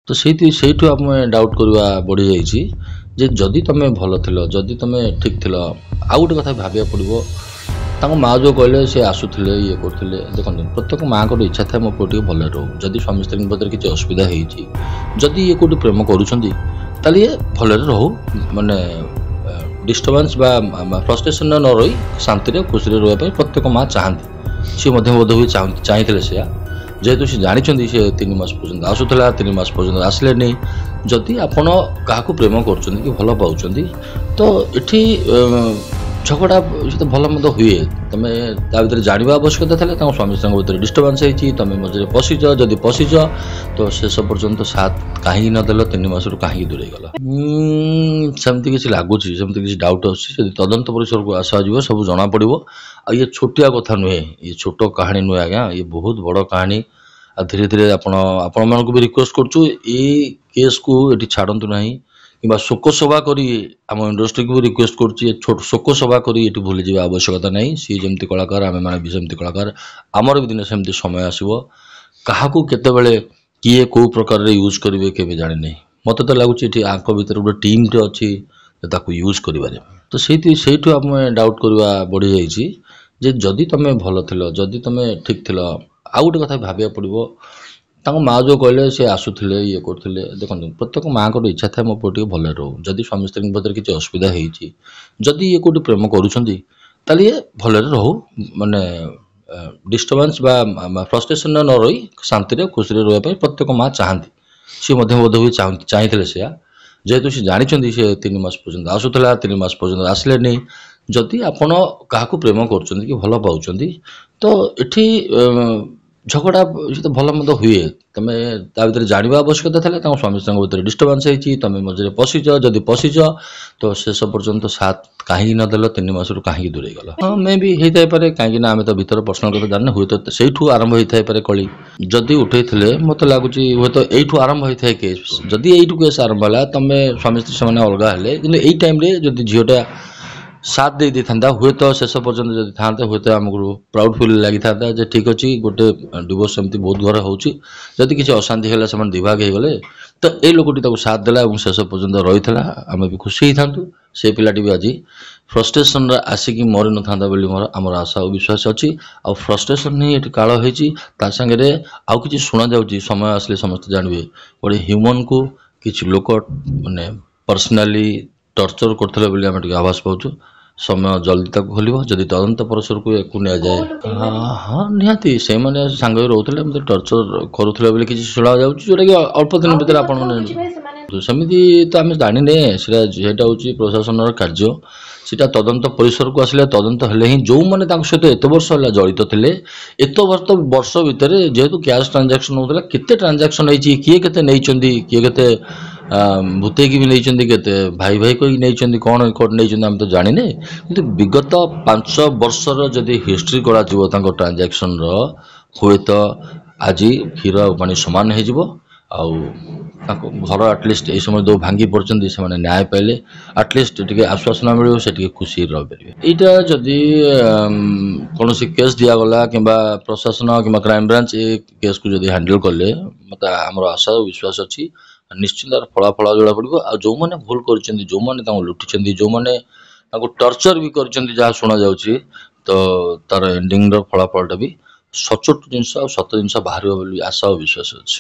तो ସେଇଠୁ ଆମେ ଡାଉଟ୍ କରିବା ବଢ଼ିଯାଇଛି ଯେ ଯଦି ତୁମେ ଭଲ ଥିଲ, ଯଦି ତୁମେ ଠିକ୍ ଥିଲ, ଆଉ ଗୋଟେ କଥା ଭାବିବାକୁ ପଡ଼ିବ। ତାଙ୍କ ମାଆ ଯେଉଁ କହିଲେ ସେ ଆସୁଥିଲେ ଇଏ କରୁଥିଲେ, ଦେଖନ୍ତୁ ପ୍ରତ୍ୟେକ ମାଆଙ୍କର ଇଚ୍ଛା ଥାଏ ମୋ ପୁଅ ଟିକେ ଭଲରେ ରହୁ। ଯଦି ସ୍ୱାମୀ ସ୍ତ୍ରୀଙ୍କ ଭିତରେ କିଛି ଅସୁବିଧା ହେଇଛି, ଯଦି ଇଏ କେଉଁଠି ପ୍ରେମ କରୁଛନ୍ତି, ତାହେଲେ ଇଏ ଭଲରେ ରହୁ, ମାନେ ଡିଷ୍ଟର୍ବାନ୍ସ ବା ଫ୍ରଷ୍ଟ୍ରେସନ୍ରେ ନ ରହି ଶାନ୍ତିରେ ଖୁସିରେ ରହିବା ପାଇଁ ପ୍ରତ୍ୟେକ ମାଆ ଚାହାନ୍ତି। ସିଏ ମଧ୍ୟ ବୋଧ ହୁଏ ଚାହିଁଥିଲେ ସେୟା, ଯେହେତୁ ସେ ଜାଣିଛନ୍ତି ସେ 3 ମାସ ପର୍ଯ୍ୟନ୍ତ ଆସୁଥିଲା, 3 ମାସ ପର୍ଯ୍ୟନ୍ତ ଆସିଲେନି। ଯଦି ଆପଣ କାହାକୁ ପ୍ରେମ କରୁଛନ୍ତି କି ଭଲ ପାଉଛନ୍ତି, ତ ଏଠି ଝଗଡ଼ା ଯେତେ ଭଲ ମନ୍ଦ ହୁଏ, ତୁମେ ତା ଭିତରେ ଜାଣିବା ଆବଶ୍ୟକତା ଥିଲା। ତାଙ୍କ ସ୍ୱାମୀ ସ୍ତ୍ରୀଙ୍କ ଭିତରେ ଡିଷ୍ଟର୍ବାନ୍ସ ହେଇଛି, ତୁମେ ମଝିରେ ପଶିଛ, ଯଦି ପଶିଛ ତ ଶେଷ ପର୍ଯ୍ୟନ୍ତ ସାଥ କାହିଁକି ନଦେଲ, 3 ମାସରୁ କାହିଁକି ଦୂରେଇ ଗଲ? ସେମିତି କିଛି ଲାଗୁଛି, ସେମିତି କିଛି ଡାଉଟ୍ ଆସୁଛି। ଯଦି ତଦନ୍ତ ପରିସରକୁ ଆସାଯିବ ସବୁ ଜଣାପଡ଼ିବ। ଆଉ ଇଏ ଛୋଟିଆ କଥା ନୁହେଁ, ଇଏ ଛୋଟ କାହାଣୀ ନୁହେଁ ଆଜ୍ଞା, ଇଏ ବହୁତ ବଡ଼ କାହାଣୀ। ଆଉ ଧୀରେ ଧୀରେ ଆପଣମାନଙ୍କୁ ବି ରିକ୍ୱେଷ୍ଟ କରୁଛୁ ଏଇ କେସ୍କୁ ଏଠି ଛାଡ଼ନ୍ତୁ ନାହିଁ, କିମ୍ବା ଶୋକସଭା କରି ଆମ ଇଣ୍ଡଷ୍ଟ୍ରିକୁ ବି ରିକ୍ୱେଷ୍ଟ କରୁଛି ଶୋକସଭା କରି ଏଠି ଭୁଲିଯିବା ଆବଶ୍ୟକତା ନାହିଁ। ସିଏ ଯେମିତି କଳାକାର, ଆମେମାନେ ବି ସେମିତି କଳାକାର। ଆମର ବି ଦିନେ ସେମିତି ସମୟ ଆସିବ। କାହାକୁ କେତେବେଳେ କିଏ କେଉଁ ପ୍ରକାରରେ ୟୁଜ୍ କରିବେ କେବେ ଜାଣିନି। ମୋତେ ତ ଲାଗୁଛି ଏଠି ଆଙ୍କ ଭିତରେ ଗୋଟେ ଟିମ୍ଟେ ଅଛି ତାକୁ ୟୁଜ୍ କରିବାରେ। ତ ସେଇଠୁ ଆମେ ଡାଉଟ୍ କରିବା ବଢ଼ିଯାଇଛି ଯେ ଯଦି ତୁମେ ଭଲ ଥିଲ, ଯଦି ତୁମେ ଠିକ୍ ଥିଲ, ଆଉ ଗୋଟେ କଥା ଭାବିବାକୁ ପଡ଼ିବ। ତାଙ୍କ ମାଆ ଯେଉଁ କହିଲେ ସେ ଆସୁଥିଲେ ଇଏ କରୁଥିଲେ, ଦେଖନ୍ତୁ ପ୍ରତ୍ୟେକ ମାଆଙ୍କର ଇଚ୍ଛା ଥାଏ ମୋ ପୁଅ ଟିକେ ଭଲରେ ରହୁ। ଯଦି ସ୍ୱାମୀ ସ୍ତ୍ରୀଙ୍କ ଭିତରେ କିଛି ଅସୁବିଧା ହେଇଛି, ଯଦି ଇଏ କେଉଁଠି ପ୍ରେମ କରୁଛନ୍ତି, ତାହେଲେ ଇଏ ଭଲରେ ରହୁ, ମାନେ ଡିଷ୍ଟର୍ବାନ୍ସ ବା ଫ୍ରଷ୍ଟ୍ରେସନ୍ରେ ନ ରହି ଶାନ୍ତିରେ ଖୁସିରେ ରହିବା ପାଇଁ ପ୍ରତ୍ୟେକ ମାଆ ଚାହାନ୍ତି। ସିଏ ମଧ୍ୟ ବୋଧ ହୁଏ ଚାହିଁଥିଲେ ସେୟା, ଯେହେତୁ ସେ ଜାଣିଛନ୍ତି ସେ 3 ମାସ ପର୍ଯ୍ୟନ୍ତ ଆସୁଥିଲା, 3 ମାସ ପର୍ଯ୍ୟନ୍ତ ଆସିଲେନି। ଯଦି ଆପଣ କାହାକୁ ପ୍ରେମ କରୁଛନ୍ତି କି ଭଲ ପାଉଛନ୍ତି, ତ ଏଠି ଝଗଡ଼ା ଯେତେ ଭଲ ମନ୍ଦ ହୁଏ, ତୁମେ ତା ଭିତରେ ଜାଣିବା ଆବଶ୍ୟକତା ଥିଲା। ତାଙ୍କ ସ୍ୱାମୀ ସ୍ତ୍ରୀଙ୍କ ଭିତରେ ଡିଷ୍ଟର୍ବାନ୍ସ ହେଇଛି, ତୁମେ ମଝିରେ ପଶିଛ, ଯଦି ପଶିଛ ତ ଶେଷ ପର୍ଯ୍ୟନ୍ତ ସାଥ କାହିଁକି ନଦେଲ, 3 ମାସରୁ କାହିଁକି ଦୂରେଇ ଗଲ? ହଁ, ମେ ବି ହେଇଥାଇପାରେ, କାହିଁକି ନା ଆମେ ତ ଭିତର ପର୍ସନାଲ କଥା ଜାଣିନେ। ହୁଏତ ସେଇଠୁ ଆରମ୍ଭ ହେଇଥାଇପାରେ କଳି। ଯଦି ଉଠେଇଥିଲେ ମୋତେ ଲାଗୁଛି ହୁଏତ ଏଇଠୁ ଆରମ୍ଭ ହେଇଥାଏ କେସ୍। ଯଦି ଏଇଠୁ କେସ୍ ଆରମ୍ଭ ହେଲା, ତୁମେ ସ୍ୱାମୀ ସ୍ତ୍ରୀ ସେମାନେ ଅଲଗା ହେଲେ, କିନ୍ତୁ ଏଇ ଟାଇମ୍ରେ ଯଦି ଝିଅଟା ସାଥ ଦେଇଥାନ୍ତା, ହୁଏତ ଶେଷ ପର୍ଯ୍ୟନ୍ତ ଯଦି ଥାନ୍ତେ, ହୁଏତ ଆମକୁ ପ୍ରାଉଡ୍ ଫିଲ୍ ଲାଗିଥାନ୍ତା ଯେ ଠିକ୍ ଅଛି, ଗୋଟେ ଡିଭୋର୍ସ ଏମିତି ବହୁତ ଘରେ ହେଉଛି। ଯଦି କିଛି ଅଶାନ୍ତି ହେଲା, ସେମାନେ ଦିଭାଗ ହେଇଗଲେ, ତ ଏଇ ଲୋକଟି ତାକୁ ସାଥ ଦେଲା ଏବଂ ଶେଷ ପର୍ଯ୍ୟନ୍ତ ରହିଥିଲା, ଆମେ ବି ଖୁସି ହେଇଥାନ୍ତୁ। ସେ ପିଲାଟି ବି ଆଜି ଫ୍ରଷ୍ଟ୍ରେସନ୍ରେ ଆସିକି ମରିନଥାନ୍ତା ବୋଲି ଆମର ଆଶା ଓ ବିଶ୍ୱାସ ଅଛି। ଆଉ ଫ୍ରଷ୍ଟ୍ରେସନ୍ ହିଁ ଏଠି କାଳ ହେଇଛି। ତା ସାଙ୍ଗରେ ଆଉ କିଛି ଶୁଣାଯାଉଛି, ସମୟ ଆସିଲେ ସମସ୍ତେ ଜାଣିବେ, ଗୋଟେ ହ୍ୟୁମାନ୍କୁ କିଛି ଲୋକ ମାନେ ପର୍ସନାଲି ଟର୍ଚର୍ କରୁଥିଲେ ବୋଲି ଆମେ ଟିକେ ଆଭାସ ପାଉଛୁ। ସମୟ ଜଲ୍ଦି ତାକୁ ଖୋଲିବ ଯଦି ତଦନ୍ତ ପରିସରକୁ ୟାକୁ ନିଆଯାଏ। ହଁ, ନିହାତି ସେମାନେ ସାଙ୍ଗ ହୋଇ ରହୁଥିଲେ, ଏମିତି ଟର୍ଚର୍ କରୁଥିଲେ ବୋଲି କିଛି ଶୁଣାଯାଉଛି, ଯେଉଁଟାକି ଅଳ୍ପ ଦିନ ଭିତରେ ଆପଣମାନେ ସେମିତି ତ ଆମେ ଜାଣିନେ। ସେଇଟା ହେଉଛି ପ୍ରଶାସନର କାର୍ଯ୍ୟ। ସେଇଟା ତଦନ୍ତ ପରିସରକୁ ଆସିଲେ, ତଦନ୍ତ ହେଲେ ହିଁ ଯେଉଁମାନେ ତାଙ୍କ ସହିତ ଏତେ ବର୍ଷ ହେଲା ଜଡ଼ିତ ଥିଲେ, ଏତେ ବର୍ଷ ଭିତରେ ଯେହେତୁ କ୍ୟାସ୍ ଟ୍ରାଞ୍ଜାକ୍ସନ୍ ହେଉଥିଲା, କେତେ ଟ୍ରାଞ୍ଜାକ୍ସନ୍ ହେଇଛି, କିଏ କେତେ ନେଇଛନ୍ତି, କିଏ କେତେ ଭୂତେଇକି ବି ନେଇଛନ୍ତି, କେତେ ଭାଇ କହିକି ନେଇଛନ୍ତି, କ'ଣ ନେଇଛନ୍ତି ଆମେ ତ ଜାଣିନେ। କିନ୍ତୁ ବିଗତ 5 ବର୍ଷର ଯଦି ହିଷ୍ଟ୍ରି କରାଯିବ ତାଙ୍କ ଟ୍ରାଞ୍ଜାକ୍ସନ୍ର, ହୁଏତ ଆଜି କ୍ଷୀର ଆଉ ପାଣି ସମାନ ହେଇଯିବ। ଆଉ ତାଙ୍କ ଘର ଆଟଲିଷ୍ଟ ଏଇ ସମୟ ଯେଉଁ ଭାଙ୍ଗି ପଡ଼ୁଛନ୍ତି, ସେମାନେ ନ୍ୟାୟ ପାଇଲେ ଆଟଲିଷ୍ଟ ଟିକେ ଆଶ୍ୱାସନା ମିଳିବ, ସେ ଟିକେ ଖୁସି ରହିପାରିବେ। ଏଇଟା ଯଦି କୌଣସି କେସ୍ ଦିଆଗଲା, କିମ୍ବା ପ୍ରଶାସନ କିମ୍ବା କ୍ରାଇମବ୍ରାଞ୍ଚ ଏ କେସ୍କୁ ଯଦି ହ୍ୟାଣ୍ଡେଲ୍ କଲେ, ମୋତେ ଆମର ଆଶା ଓ ବିଶ୍ୱାସ ଅଛି ନିଶ୍ଚିନ୍ତ ତାର ଫଳାଫଳ ଜଣାପଡ଼ିବ। ଆଉ ଯେଉଁମାନେ ଭୁଲ କରିଛନ୍ତି, ଯେଉଁମାନେ ତାଙ୍କୁ ଲୁଟିଛନ୍ତି, ଯେଉଁମାନେ ତାଙ୍କୁ ଟର୍ଚର୍ ବି କରିଛନ୍ତି, ଯାହା ଶୁଣାଯାଉଛି, ତ ତାର ଏଣ୍ଡିଙ୍ଗର ଫଳାଫଳଟା ବି ସଚୋଟ ଜିନିଷ ଆଉ ସତ ଜିନିଷ ବାହାରିବ ବୋଲି ଆଶା ଓ ବିଶ୍ୱାସ ଅଛି।